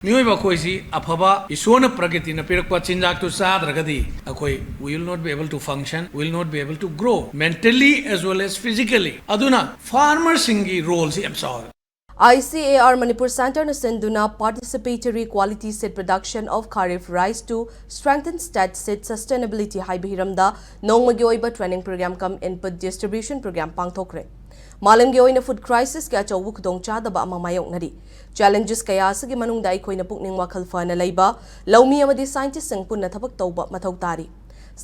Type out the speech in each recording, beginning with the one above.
Miyoiba khoisi afaba isona prakriti na pirakpa chinjak tu sadragadi akhoi we will not be able to function, we will not be able to grow mentally as well as physically. Aduna farmer singi roles absorb. ICAR Manipur Center na senduna participatory quality seed production of kharif rice to strengthen state seed sustainability haibihiramda nongmagi oiba training program kam input distribution program pangthokre. Malam gi oina food crisis kya chawbu khudong chadaba ama mayoknari challenges kaya asagi manungda ikoina pukning wakhal fana leiba laumi amadi scientist sing punna thabak tawba mathau tari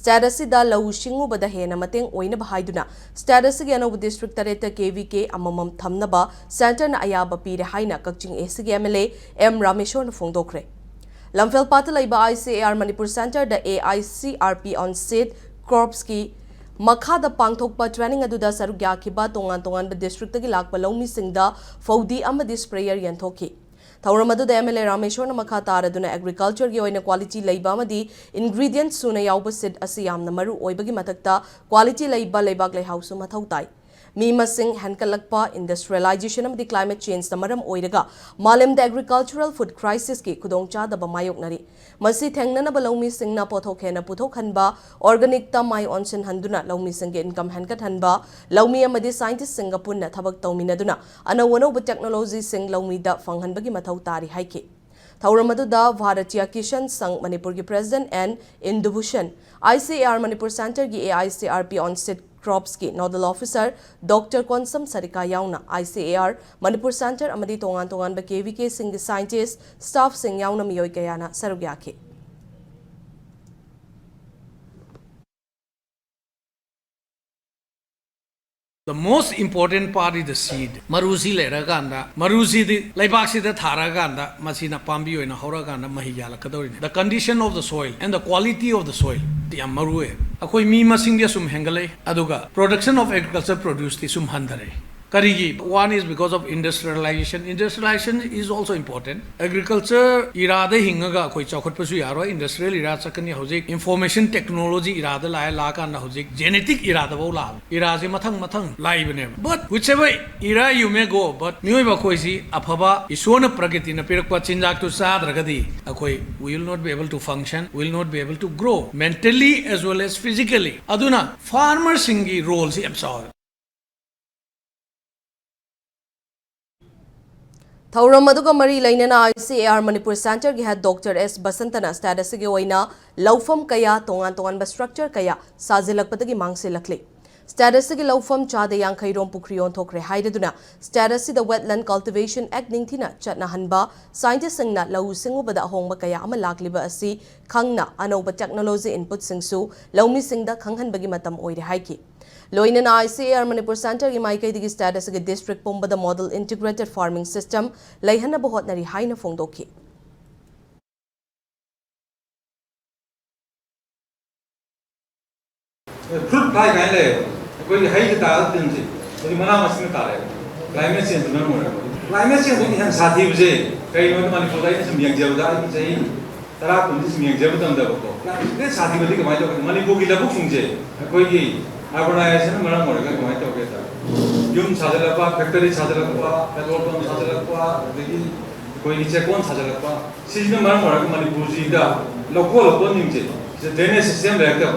status da lau shingu bada hena mateng oina bahaiduna status gi anobu district tareta KVK amamam thamnaba center na ayaba pire haina kakching ACG MLA M RAMESHWAR na phongdokre lamfel patalaiba ICAR Manipur Center da AICRP on seed crops ki Makhada pangthokpa training aduda saruk yakhiba tongan ba district tagi lakpa laumi singda faudi amadi sprayer yanthoki thauram aduda MLA RAMESHWAR na makha taraduna agriculture gi oina quality leiba amadi ingredients suna yauba seed asi yamna maru oibagi mathakta quality leiba leibak leihausu mathau tai mi masing hankalakpa industrialization amadi climate change na maram oiraga malemda agricultural food crisis ki khudongcha da ba mayoknari masi thengnana ba laumi singna pothok hena puthok hanba organic ta mai onsen handuna laumi singe income hankat hanba laumi amadi scientist singapore na thabak tawminaduna anawono ba technology sing laumi da fanghanbagi mathau tari haike Thauramadu Bharatiya Kishan Sangh Manipur ki President and Indubushan ICAR Manipur Center ki AICRP on seed crops ki Nodal Officer Dr. Konsam Sarika Yauna ICAR Manipur Center amadi tongan ba KVK sing ki scientist staff sing yauna miyoi kayana sarugyaki The most important part is the seed. Marusi leraganda, marusi the laibaki the tharaganda, masina pambi in a horaganda mahiyala kadori. The condition of the soil and the quality of the soil. The amarue. Akoi mi masingia sum hengale, aduga. Production of agriculture produce the sum handare. Karigi. One is because of industrialization. Industrialization is also important. Agriculture irade hingaga koi chokot pasu yaro industrial irada sakani hojik information technology irada la kana hojik genetic irada bola irase mathang lai bane. But whichever era you may go, but miyoiba khoisi afaba isona prakriti na pirakpa chinjak tu sadragadi akoi we will not be able to function, we will not be able to grow mentally as well as physically. Aduna farmer singi roles absorb. Thauram aduga mari lainana ICAR Manipur Center gi head Dr. S Basantana status gi oina laufam kaya tongan ba structure kaya sajilakpatagi mangsilakli status gi laufam chada yankhai rom pukrion thokre haidaduna status the wetland cultivation act ningthina chatna hanba scientist singna lau singubada hongba kaya ama lakliba asi khangna anoba technology input singsu laumi singda khanghanbagi matam oire haiki Loinana ICAR Manipur Center ki maikai digi status ge district pomba the model integrated farming system laihana bahot nari haina phongdoki fruit fly kain le koi hai ki ta tin ji koi mana masin ta le climate change na mo climate change ni han sathi bje kai no mani ko dai sim yang jab da ki chai tara kun sim yang jab tam da ko ne sathi bje ke mai to mani ko ki labuk sung je koi ki urbanization mana mo ga mai to ke ta yum sajala factory sajala petrol pump sajala degi koi ni che kon sajala season mana mo ga mani buji da lokol nim je drainage system le ta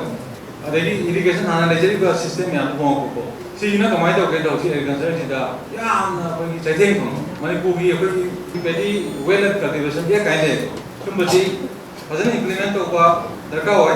adegi irrigation analyzer system ya ko ko si na kamai to ke to si agriculture si da ya na ko ki chaiteng ko mani ko gi ko pedi well cultivation ya kai le tum bati phajana implement to ko darka hoy